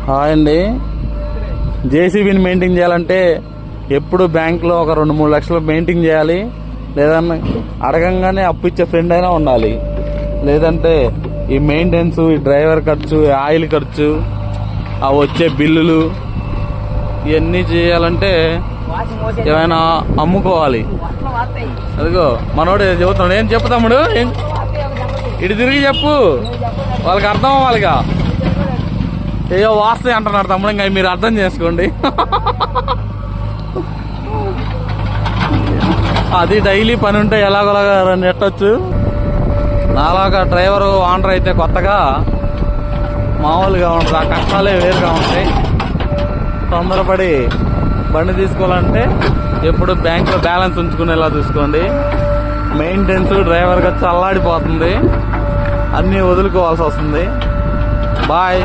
Hi అండి. జేసీబీని maintain చేయాలంటే ఎప్పుడు బ్యాంకులో ఒక 2-3 లక్షలు మెయింటైన్ చేయాలి. లేదన్నా అడగంగానే అప్పు ఇచ్చే ఫ్రెండ్ అయినా ఉండాలి. లేదంటే ఈ మెయింటెనెన్స్, ఈ డ్రైవర్ ఖర్చు, ఆయిల్ ఖర్చు, ఆ వచ్చే బిల్లులు ఇవన్నీ చేయాలంటే ఏమైనా అమ్ముకోవాలి. అదిగో మనోడు చెబుతున్నాడు. ఏం చెప్పు తమ్ముడు, ఇటు తిరిగి చెప్పు, వాళ్ళకి అర్థం అవ్వాలిగా. ఏయో వాస్తాయి అంటున్నాడు తమ్ముడు, ఇంకా మీరు అర్థం చేసుకోండి. అది డైలీ పని ఉంటే ఎలాగోలాగా నెట్టొచ్చు. నాలాగా డ్రైవరు ఓనర్ అయితే కొత్తగా మామూలుగా ఉంటుంది, ఆ కష్టాలే వేరుగా ఉంటాయి. తొందరపడి బండి తీసుకోవాలంటే ఎప్పుడు బ్యాంకులో బ్యాలెన్స్ ఉంచుకునేలా చూసుకోండి. మెయింటెనెన్స్, డ్రైవర్ ఖర్చు అల్లాడిపోతుంది, అన్నీ వదులుకోవాల్సి వస్తుంది. బాయ్.